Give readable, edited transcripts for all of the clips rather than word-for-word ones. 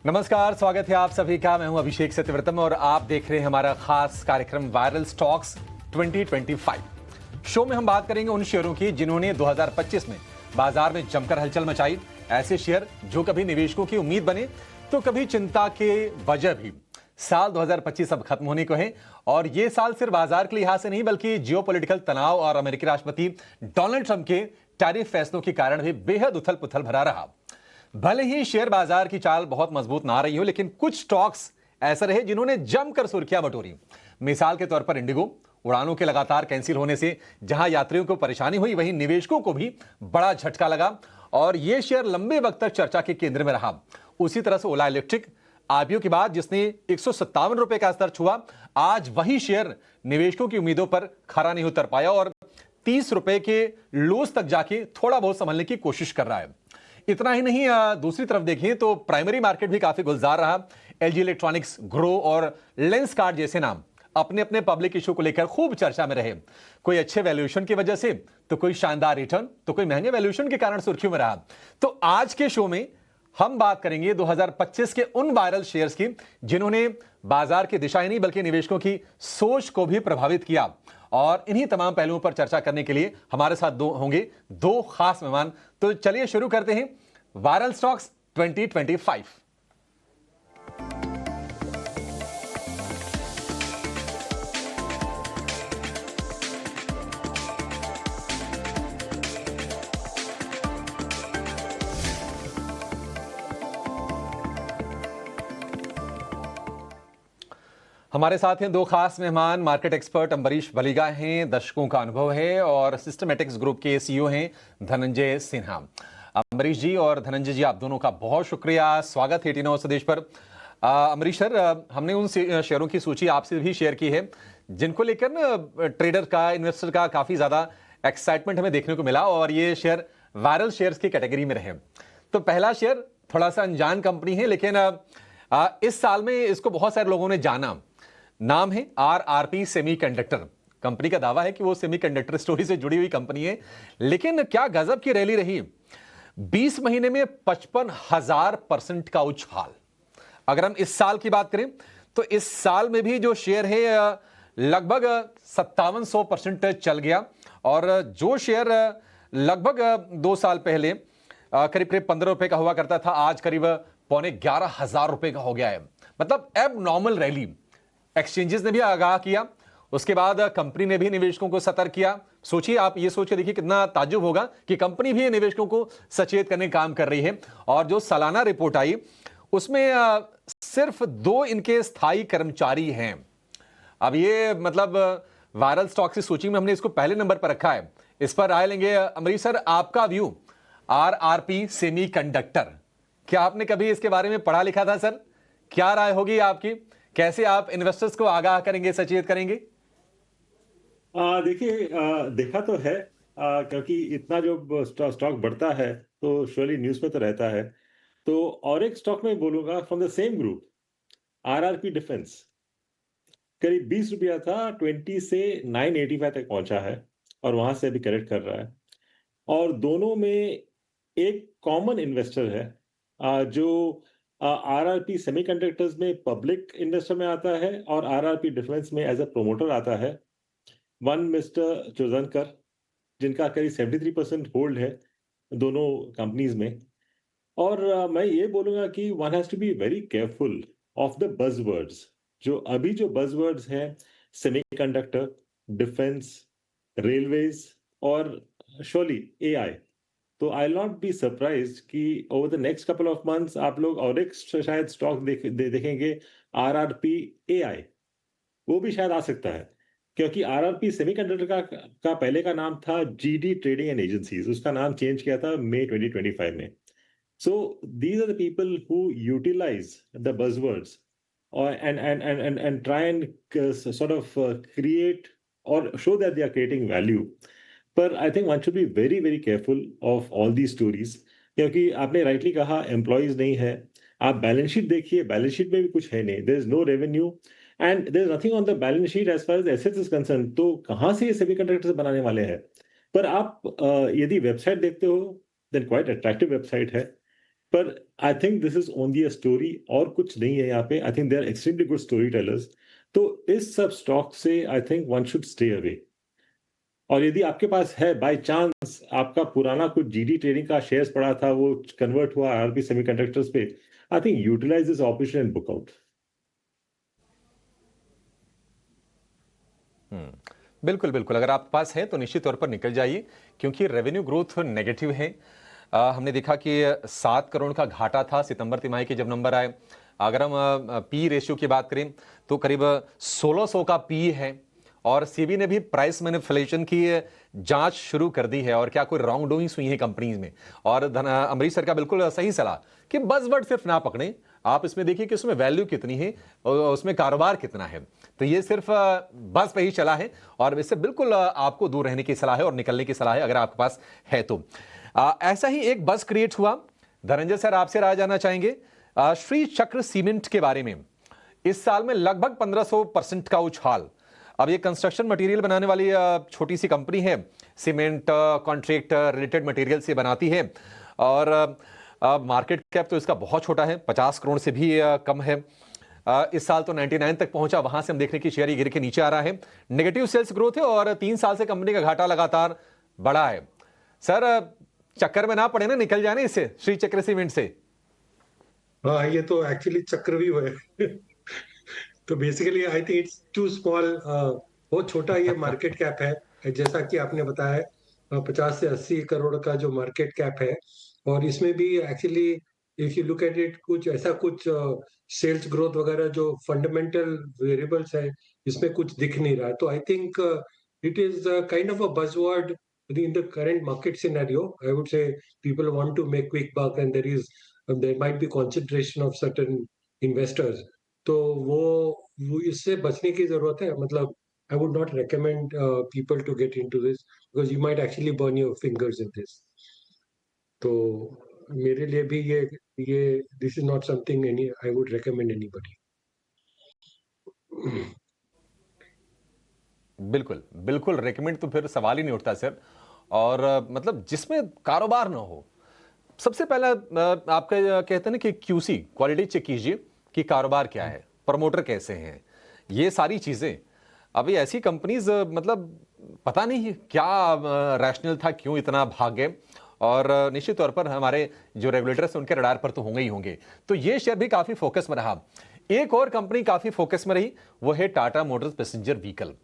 नमस्कार, स्वागत है आप सभी का। मैं हूं अभिषेक सत्यव्रतम और आप देख रहे हैं हमारा खास कार्यक्रम वायरल स्टॉक्स 2025। शो में हम बात करेंगे उन शेयरों की जिन्होंने 2025 में बाजार में जमकर हलचल मचाई। ऐसे शेयर जो कभी निवेशकों की उम्मीद बने तो कभी चिंता के वजह भी। साल 2025 अब खत्म होने को है और ये साल सिर्फ बाजार के लिहाज से नहीं बल्कि जियोपॉलिटिकल तनाव और अमेरिकी राष्ट्रपति डोनाल्ड ट्रंप के टैरिफ फैसलों के कारण भी बेहद उथल पुथल भरा रहा। भले ही शेयर बाजार की चाल बहुत मजबूत ना रही हो, लेकिन कुछ स्टॉक्स ऐसे रहे जिन्होंने जमकर सुर्खियां बटोरी। मिसाल के तौर पर इंडिगो। उड़ानों के लगातार कैंसिल होने से जहां यात्रियों को परेशानी हुई, वहीं निवेशकों को भी बड़ा झटका लगा और यह शेयर लंबे वक्त तक चर्चा के केंद्र में रहा। उसी तरह से ओला इलेक्ट्रिक आईपीओ के बाद जिसने 157 रुपए का स्तर छुआ, आज वही शेयर निवेशकों की उम्मीदों पर खरा नहीं उतर पाया और 30 रुपए के लोस तक जाके थोड़ा बहुत संभलने की कोशिश कर रहा है। इतना ही नहीं, दूसरी तरफ देखें तो प्राइमरी मार्केट भी काफी गुलजार रहा। एलजी इलेक्ट्रॉनिक्स, ग्रो और लेंसकार्ट जैसे नाम अपने अपने पब्लिक इशू को लेकर खूब चर्चा में रहे। कोई अच्छे वैल्यूएशन की वजह से, तो कोई शानदार रिटर्न, तो कोई महंगे वैल्यूएशन के कारण सुर्खियों में रहा। तो आज के शो में हम बात करेंगे 2025 के उन वायरल शेयर्स की जिन्होंने बाजार की दिशा ही नहीं बल्कि निवेशकों की सोच को भी प्रभावित किया। और इन्हीं तमाम पहलुओं पर चर्चा करने के लिए हमारे साथ होंगे दो खास मेहमान। तो चलिए शुरू करते हैं वायरल स्टॉक्स 2025। हमारे साथ हैं दो खास मेहमान। मार्केट एक्सपर्ट अम्बरीश बलिगा हैं, दशकों का अनुभव है, और सिस्टमैटिक्स ग्रुप के सीईओ हैं धनंजय सिन्हा। अम्बरीश जी और धनंजय जी, आप दोनों का बहुत शुक्रिया, स्वागत है टीनो स्वदेश पर। अम्बरीश सर, हमने उन शेयरों की सूची आपसे भी शेयर की है जिनको लेकर ना ट्रेडर का, इन्वेस्टर का काफी ज्यादा एक्साइटमेंट हमें देखने को मिला और ये शेयर वायरल शेयर्स की कैटेगरी में रहे। तो पहला शेयर थोड़ा सा अनजान कंपनी है, लेकिन इस साल में इसको बहुत सारे लोगों ने जाना। नाम है आरआरपी सेमीकंडक्टर। कंपनी का दावा है कि वो सेमीकंडक्टर स्टोरी से जुड़ी हुई कंपनी है, लेकिन क्या गजब की रैली रही। 20 महीने में 55,000% का उछाल। अगर हम इस साल की बात करें तो इस साल में भी जो शेयर है लगभग 5700% चल गया, और जो शेयर लगभग 2 साल पहले करीब करीब 15 रुपए का हुआ करता था, आज करीब पौने 11,000 रुपए का हो गया है। मतलब एब नॉर्मल रैली। एक्सचेंजेस ने भी आगाह किया, उसके बाद कंपनी ने भी निवेशकों को सतर्क किया। सोचिए, आप ये सोच के देखिए कितना ताज्जुब होगा कि कंपनी भी निवेशकों को सचेत करने का काम कर रही है। और जो सालाना रिपोर्ट आई उसमें सिर्फ 2 इनके स्थायी कर्मचारी हैं। अब ये मतलब वायरल स्टॉक की सूची में हमने इसको पहले नंबर पर रखा है। इस पर राय लेंगे। अमरीश सर, आपका व्यू आरआरपी सेमीकंडक्टर, क्या आपने कभी इसके बारे में पढ़ा लिखा था सर? क्या राय होगी आपकी? कैसे आप इन्वेस्टर्स को आगाह करेंगे, सचेत करेंगे? देखिए, देखा तो है, क्योंकि इतना जो स्टॉक बढ़ता है तो श्योरली न्यूज़ पे तो रहता है। तो और एक स्टॉक मैं बोलूंगा from the same group, RRP defence, करीब 20 रुपया था, 20 से 985 तक पहुंचा है और वहां से अभी करेक्ट कर रहा है। और दोनों में एक कॉमन इन्वेस्टर है, जो आरआरपी सेमीकंडक्टर्स में पब्लिक इन्वेस्टर में आता है और आरआरपी डिफेंस में एज अ प्रोमोटर आता है। वन मिस्टर चोजनकर, जिनका करीब 73% होल्ड है दोनों कंपनीज में। और मैं ये बोलूंगा कि one has to be very careful of the buzzwords. जो अभी जो बज़वर्ड्स हैं, सेमीकंडक्टर, डिफेंस, रेलवेज और श्योरली एआई। तो I will not be surprised कि over the next couple of months आप लोग और एक शायद स्टॉक देखेंगे, आरआरपी एआई। वो भी शायद आ सकता है, क्योंकि आरआरपी सेमीकंडक्टर का पहले का नाम था जीडी ट्रेडिंग एंड एजेंसीज, उसका नाम चेंज किया था मई 2025 में। So these are the people who utilize the buzzwords and try and sort of create or show that they are creating value. पर I think one should be very very careful of all the stories, क्योंकि आपने rightly कहा employees नहीं है। आप balance sheet देखिए, balance sheet में भी कुछ है नहीं, there is no revenue and there is nothing on the balance sheet as far as assets is concern. तो कहाँ से ये सेमीकंडक्टर्स बनाने वाले हैं? पर आप यदि वेबसाइट देखते हो, देन क्वाइट अट्रैक्टिव वेबसाइट है। पर I think this is only a story, और कुछ नहीं है यहाँ पे। I think they are extremely good story tellers. तो इस सब स्टॉक से I think one should stay away. और यदि आपके पास है बाय चांस, आपका पुराना कुछ जीडी ट्रेडिंग का शेयर्स पड़ा था, वो कन्वर्ट हुआ आरपी सेमीकंडक्टर्स पे, I think utilize this opportunity and book out. बिल्कुल बिल्कुल, अगर आपके पास है तो निश्चित तौर पर निकल जाइए, क्योंकि रेवेन्यू ग्रोथ नेगेटिव है। हमने देखा कि 7 करोड़ का घाटा था सितंबर तिमाही के जब नंबर आए। अगर हम पी रेशियो की बात करें तो करीब 1600 का पी है, और सेबी ने भी प्राइस मैनिपुलेशन की जांच शुरू कर दी है, और क्या कोई रॉन्ग डूइंग्स हुई है कंपनीज में। और अमरीश सर का बिल्कुल सही सलाह कि बज़वर्ड सिर्फ ना पकड़ें, आप इसमें देखिए कि उसमें वैल्यू कितनी है और उसमें कारोबार कितना है। तो ये सिर्फ बस पे ही चला है, और इससे बिल्कुल आपको दूर रहने की सलाह है और निकलने की सलाह है अगर आपके पास है तो। ऐसा ही एक बस क्रिएट हुआ। धनंजय सर, आपसे राय जानना चाहेंगे श्री चक्र सीमेंट के बारे में। इस साल में लगभग 1500% का उछाल। अब ये कंस्ट्रक्शन मटेरियल बनाने वाली छोटी सी कंपनी है, सीमेंट कॉन्ट्रैक्ट रिलेटेड मटेरियल से बनाती है, और मार्केट कैप तो इसका बहुत छोटा है, 50 करोड़ से भी कम है। इस साल तो 99 तक पहुंचा, वहां से हम देख रहे हैं कि शेयर गिर के नीचे आ रहा है। नेगेटिव सेल्स ग्रोथ है, और 3 साल से कंपनी का घाटा लगातार बढ़ा है। सर, चक्कर में ना पड़े ना, निकल जाने इससे, श्री चक्र सीमेंट से। हाँ, ये तो एक्चुअली चक्रव्यूह है। तो basically I think it's too small. बहुत छोटा ये मार्केट कैप है, जैसा कि आपने बताया। 50 से 80 करोड़ का जो मार्केट कैप है, और इसमें भी actually if you look at it, कुछ ऐसा कुछ सेल्स ग्रोथ वगैरह जो फंडामेंटल वेरिएबल्स है, इसमें कुछ दिख नहीं रहा है। तो I think it is kind of a buzzword in the current market scenario. I would say people want to make quick buck, and there might be concentration of certain investors. तो वो इससे बचने की जरूरत है। मतलब I would not recommend people to get into this, because you might actually burn your fingers in this. तो मेरे लिए भी ये this is not something I would recommend anybody. बिल्कुल बिल्कुल, रेकमेंड तो फिर सवाल ही नहीं उठता सर। और मतलब जिसमें कारोबार ना हो, सबसे पहला आपका कहते हैं ना कि क्यूसी क्वालिटी चेक कीजिए कि कारोबार क्या है, प्रमोटर कैसे हैं, ये सारी चीजें। अभी ऐसी कंपनीज मतलब पता नहीं क्या रैशनल था, क्यों इतना भाग गए। और निश्चित तौर पर हमारे जो रेगुलेटर्स हैं उनके रडार पर तो होंगे ही होंगे। तो ये शेयर भी काफी फोकस में रहा। एक और कंपनी काफी फोकस में रही, वो है टाटा मोटर्स पैसेंजर व्हीकल।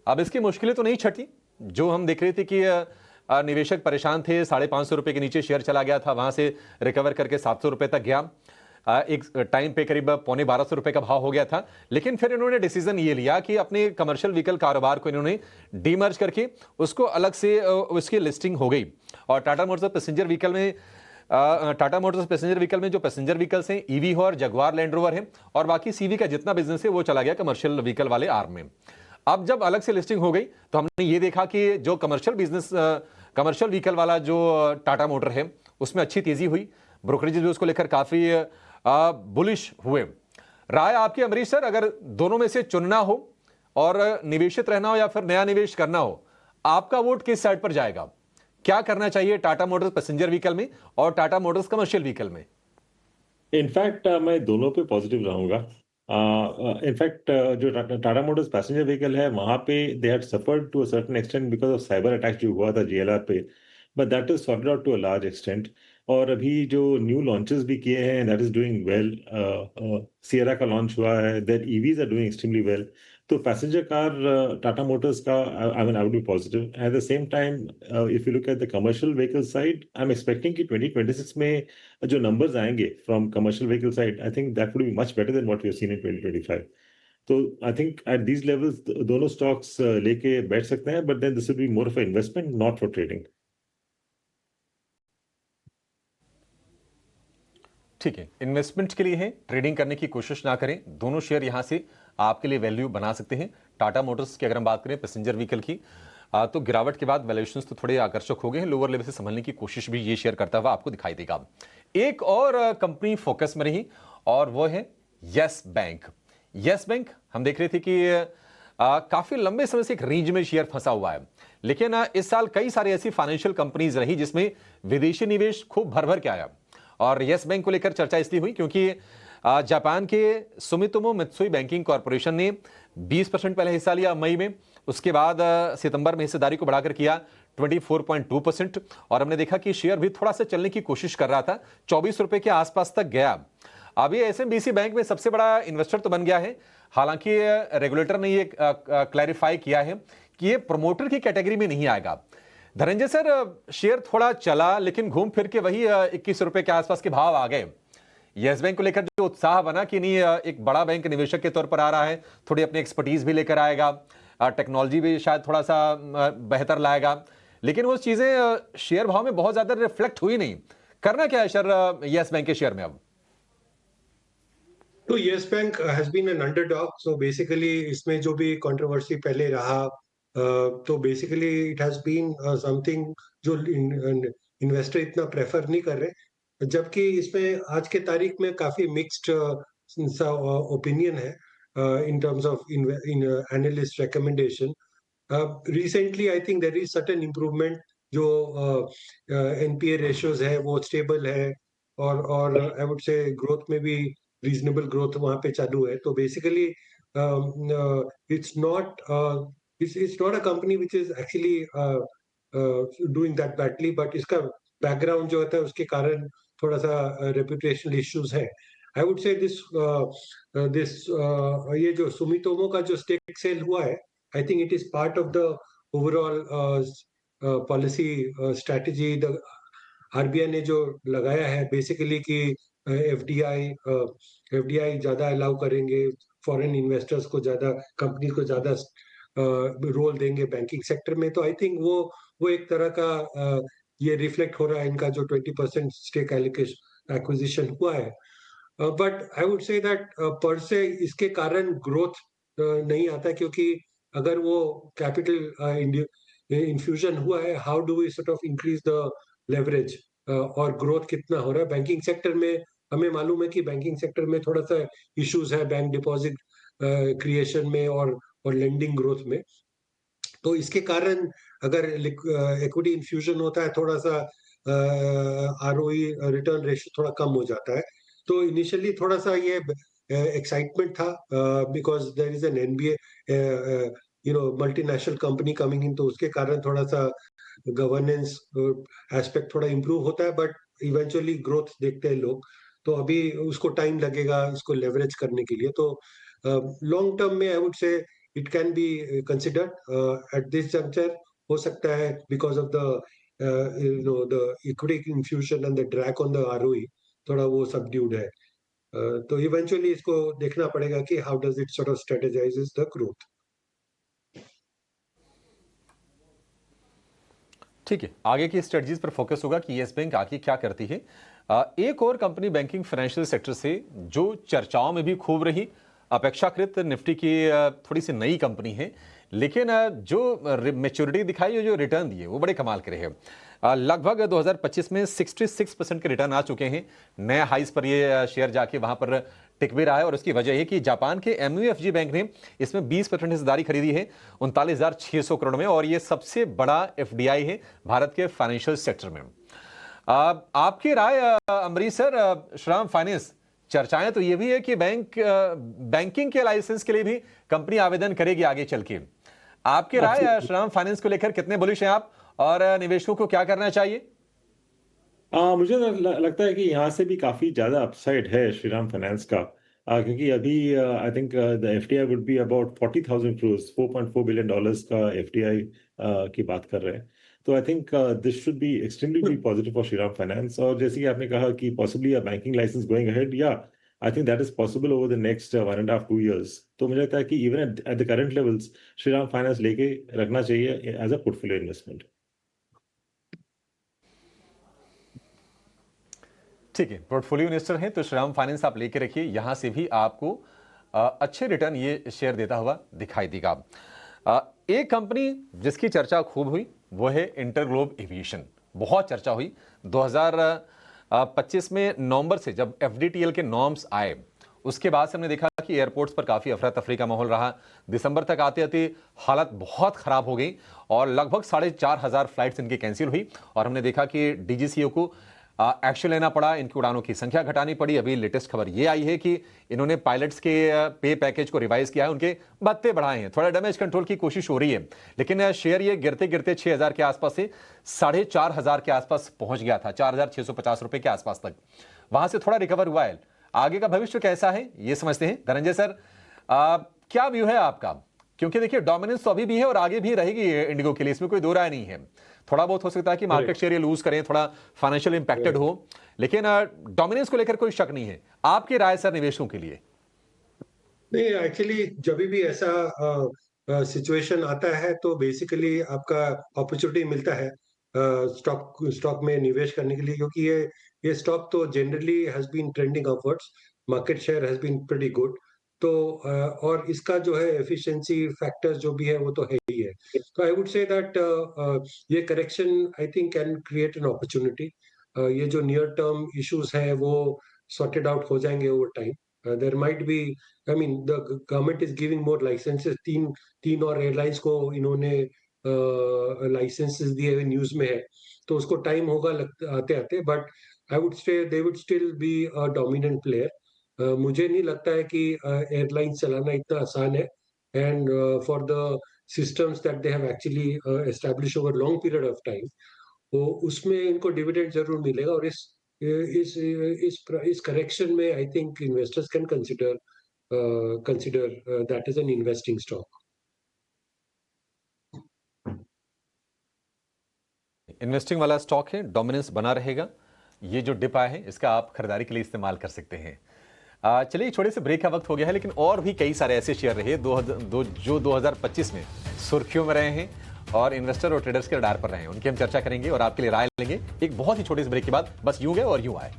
अब इसकी मुश्किलें तो नहीं छटी, जो हम देख रहे थे कि निवेशक परेशान थे, 550 रुपए के नीचे शेयर चला गया था, वहां से रिकवर करके 700 रुपए तक गया। एक टाइम पे करीब 1250 रुपए का भाव हो गया था। लेकिन फिर इन्होंने डिसीजन ये लिया कि अपने कमर्शियल व्हीकल कारोबार को इन्होंने डीमर्ज करके उसको अलग से उसकी लिस्टिंग हो गई। और टाटा मोटर्स पैसेंजर व्हीकल में जो पैसेंजर व्हीकल्स हैं, ईवी हो और जगुआर लैंड रोवर है, और बाकी सीवी का जितना बिजनेस है वो चला गया कमर्शियल व्हीकल वाले आर्म में। अब जब अलग से लिस्टिंग हो गई तो हमने ये देखा कि जो कमर्शियल व्हीकल वाला जो टाटा मोटर है उसमें अच्छी तेजी हुई। ब्रोकरेज भी उसको लेकर काफी बुलिश हुए। राय आपकी अमरीश सर, अगर दोनों में से चुनना हो और निवेशित रहना हो या फिर नया निवेश करना हो, आपका वोट किस साइड पर जाएगा? क्या करना चाहिए टाटा मोटर्स पैसेंजर व्हीकल में और टाटा मोटर्स कमर्शियल व्हीकल में? इनफैक्ट मैं दोनों पे पॉजिटिव रहूंगा। इनफैक्ट जो टाटा मोटर्स पैसेंजर व्हीकल है, वहां पे they had suffered to a certain extent because of cyber attack जो हुआ था जीएलआर पे, but that is sorted out to a large extent. और अभी जो न्यू लॉन्चेस भी किए हैं, that is doing well. Sierra का लॉन्च हुआ है, their EVs are doing extremely well. तो पैसेंजर कार टाटा मोटर्स का, I mean I would be positive. At the same time, if you look at the commercial vehicle side, I am expecting कि 2026 में जो numbers आएंगे from commercial vehicle side, I think that would be much better than what we have seen in 2025. तो I think at these levels दोनों stocks लेके बैठ सकते हैं, but then this will be more of an investment, not for trading. ठीक है, investment के लिए है, ट्रेडिंग करने की कोशिश ना करें। दोनों शेयर यहां से आपके लिए वैल्यू बना सकते हैं। टाटा मोटर्स की अगर हम बात करें पैसेंजर व्हीकल की, तो गिरावट के बाद वैल्यूएशंस तो थोड़े आकर्षक हो गए हैं, लोअर लेवल से संभलने की कोशिश भी ये शेयर करता हुआ आपको दिखाई देगा। एक और कंपनी फोकस में रही और वो है यस बैंक। यस बैंक हम देख रहे थे कि काफी लंबे समय से एक रेंज में शेयर फंसा हुआ है, लेकिन इस साल कई सारी ऐसी फाइनेंशियल कंपनीज रही जिसमें विदेशी निवेश खूब भर भर के आया। और यस बैंक को लेकर चर्चा इसलिए हुई क्योंकि जापान के सुमितोमो मित्सुई बैंकिंग कॉरपोरेशन ने 20% पहले हिस्सा लिया मई में, उसके बाद सितंबर में हिस्सेदारी को बढ़ाकर किया 24.2% और हमने देखा कि शेयर भी थोड़ा सा चलने की कोशिश कर रहा था, 24 रुपए के आसपास तक गया। अब ये एसएमबीसी बैंक में सबसे बड़ा इन्वेस्टर तो बन गया है, हालांकि रेगुलेटर ने ये क्लैरिफाई किया है कि ये प्रमोटर की कैटेगरी में नहीं आएगा। धनंजय सर, शेयर थोड़ा चला लेकिन घूम फिर के वही 21 रुपए के आसपास के भाव आ गए। यस बैंक को लेकर जो उत्साह बना कि नहीं एक बड़ा बैंक निवेशक के तौर पर आ रहा है, थोड़ी अपनी एक्सपर्टीज भी लेकर आएगा, टेक्नोलॉजी भी शायद थोड़ा सा बेहतर लाएगा, लेकिन वो चीजें शेयर भाव में बहुत ज्यादा रिफ्लेक्ट हुई नहीं। करना क्या है सर यस बैंक के शेयर में अब? तो yes bank has been an underdog, so basically इसमें जो भी कंट्रोवर्सी पहले रहा, तो basically it has been something जो इन्वेस्टर इतना प्रेफर नहीं कर रहे, जबकि इसमें आज के तारीख में काफी मिक्स्ड ओपिनियन है in terms of in analyst recommendation. Recently I think there is certain improvement, जो एनपीए रेशियोज है वो स्टेबल है, और आई वुड से ग्रोथ में भी रीजनेबल ग्रोथ वहां पे चालू है। तो basically it's not it's not a company which is actually doing that badly, but इसका बैकग्राउंड जो होता है उसके कारण थोड़ा सा रेपुटेशनल इश्यूज है। आई वुड से दिस ये जो सुमितोमो का जो स्टेक सेल हुआ है, I think it is part of the overall policy strategy the RBI ने जो लगाया है बेसिकली कि एफडीआई ज्यादा अलाउ करेंगे, फॉरेन इन्वेस्टर्स को ज्यादा, कंपनी को ज्यादा रोल देंगे बैंकिंग सेक्टर में। तो आई थिंक वो एक तरह का ये रिफ्लेक्ट हो रहा है इनका जो 20% स्टेक एक्विजिशन हुआ है। But I would say that पर से इसके कारण ग्रोथ नहीं आता, क्योंकि अगर वो कैपिटल इन्फ्यूजन हुआ है, how do we sort of increase the leverage और ग्रोथ कितना हो रहा है बैंकिंग सेक्टर में। हमें मालूम है कि बैंकिंग सेक्टर में थोड़ा सा इश्यूज है बैंक डिपॉजिट क्रिएशन में और लेंडिंग ग्रोथ में। तो इसके कारण अगर इक्विटी इन्फ्यूजन होता है, थोड़ा सा आरओई रिटर्न रेशियो थोड़ा कम हो जाता है। तो इनिशियली थोड़ा सा ये एक्साइटमेंट था because there is an NBA multinational company coming in, तो उसके कारण थोड़ा सा गवर्नेंस एस्पेक्ट थोड़ा इम्प्रूव होता है, बट इवेंचुअली ग्रोथ देखते हैं लोग। तो अभी उसको टाइम लगेगा इसको लेवरेज करने के लिए। तो लॉन्ग टर्म में I would say it can be considered at this juncture. हो सकता है because of the equity infusion and the drag on the ROE थोड़ा वो सबड्यूड है। तो इवेंचुअली इसको देखना पड़ेगा कि how does it sort of strategises the growth. ठीक है, आगे की स्ट्रेटजीज पर फोकस होगा कि येस बैंक आगे क्या करती है। एक और कंपनी बैंकिंग फाइनेंशियल सेक्टर से जो चर्चाओं में भी खूब रही, अपेक्षाकृत निफ्टी की थोड़ी सी नई कंपनी है, लेकिन जो मैच्योरिटी दिखाई, जो रिटर्न दिए वो बड़े कमाल के रहे। लगभग 2025 में 66% के रिटर्न आ चुके हैं, नए हाइस पर ये शेयर जाके वहां पर टिक भी रहा है। और उसकी वजह है कि जापान के एमयूएफजी बैंक ने इसमें 20% हिस्सेदारी खरीदी है 39,600 करोड़ में, और ये सबसे बड़ा एफडीआई है भारत के फाइनेंशियल सेक्टर में। आपकी राय अमरीश सर, श्रीराम फाइनेंस, चर्चाएं तो ये भी है कि बैंकिंग के लाइसेंस के लिए भी कंपनी आवेदन करेगी आगे चल के। आपकी राय श्रीराम फाइनेंस को लेकर कितने बुलिश हैं आप, और निवेशकों को क्या करना चाहिए? मुझे लगता है कि यहाँ से भी काफी ज्यादा अपसाइड है श्रीराम फाइनेंस का, क्योंकि अभी I think the FDI would be about 40,000 crore, $4.4 billion का एफडीआई की बात कर रहे हैं। तो I think this should be extremely positive for Shriram Finance. और जैसे कि आपने कहा कि possibly a banking licence going ahead, या I think that is possible over the next 1.5-2 years। तो मुझे लगता है कि even at the current levels Shriram Finance लेके रखना चाहिए एज अ पोर्टफोलियो इन्वेस्टमेंट। ठीक है, पोर्टफोलियो इन्वेस्टर हैं तो श्रीराम फाइनेंस आप लेके रखिए, यहां से भी आपको अच्छे रिटर्न ये शेयर देता हुआ दिखाई देगा। एक कंपनी जिसकी चर्चा खूब हुई वो है इंटरग्लोब एविएशन। बहुत चर्चा हुई 2025 में नवंबर से, जब एफडीटीएल के नॉर्म्स आए, उसके बाद से हमने देखा कि एयरपोर्ट्स पर काफी अफरा तफरी का माहौल रहा। दिसंबर तक आते आते हालत बहुत खराब हो गई और लगभग 4,500 फ्लाइट्स इनकी कैंसिल हुई। और हमने देखा कि डीजीसीए को एक्शन लेना पड़ा, इनकी उड़ानों की संख्या घटानी पड़ी। अभी लेटेस्ट खबर ये आई है कि इन्होंने पायलट्स के पे पैकेज को रिवाइज किया है, उनके भत्ते बढ़ाए हैं, थोड़ा डैमेज कंट्रोल की कोशिश हो रही है। लेकिन शेयर ये गिरते गिरते 6,000 के आसपास से 4,500 के आसपास पहुंच गया था, 4,650 रुपए के आसपास तक। वहां से थोड़ा रिकवर हुआ है। आगे का भविष्य कैसा है ये समझते हैं। धनंजय सर, क्या व्यू है आपका? क्योंकि देखिए डोमिनेंस तो अभी भी है और आगे भी रहेगी इंडिगो के लिए, इसमें कोई दो राय नहीं है। थोड़ा बहुत हो सकता है कि मार्केट शेयर ये लूज करें, थोड़ा फाइनेंशियल इंपैक्टेड हो, लेकिन डोमिनेंस को लेकर कोई शक नहीं है। आपकी राय सर निवेशों के लिए? नहीं, एक्चुअली जब भी ऐसा सिचुएशन आता है तो बेसिकली आपका अपॉर्चुनिटी मिलता है स्टॉक में निवेश करने के लिए, क्योंकि ये स्टॉक तो generally has been trending upwards, market share has been pretty good. तो और इसका जो है एफिशिएंसी फैक्टर्स जो भी है वो तो है ही है। तो आई वुड से दैट ये correction I think can create an opportunity. ये जो नियर टर्म इश्यूज है वो सॉर्टेड आउट हो जाएंगे over time. There might be, I mean the government is giving more licences, तीन और एयरलाइंस को इन्होंने लाइसेंसेस दिए हुए न्यूज में है, तो उसको टाइम होगा आते आते, but I would say they would still be a dominant player. मुझे नहीं लगता है कि एयरलाइन चलाना इतना आसान है, and for the systems that they have actually establish over long period of time, तो उसमें इनको डिविडेंड जरूर मिलेगा। और इस करेक्शन में I think investors can consider that is an investing stock. Investing वाला स्टॉक है, डोमिनेंस बना रहेगा। ये जो डिप आया है इसका आप खरीदारी के लिए इस्तेमाल कर सकते हैं। चलिए छोटे से ब्रेक का वक्त हो गया है, लेकिन और भी कई सारे ऐसे शेयर रहे जो 2025 में सुर्खियों में रहे हैं और इन्वेस्टर और ट्रेडर्स के रडार पर रहे हैं। उनकी हम चर्चा करेंगे और आपके लिए राय लेंगे एक बहुत ही छोटे से ब्रेक के बाद। बस यूं गए और यूं आए।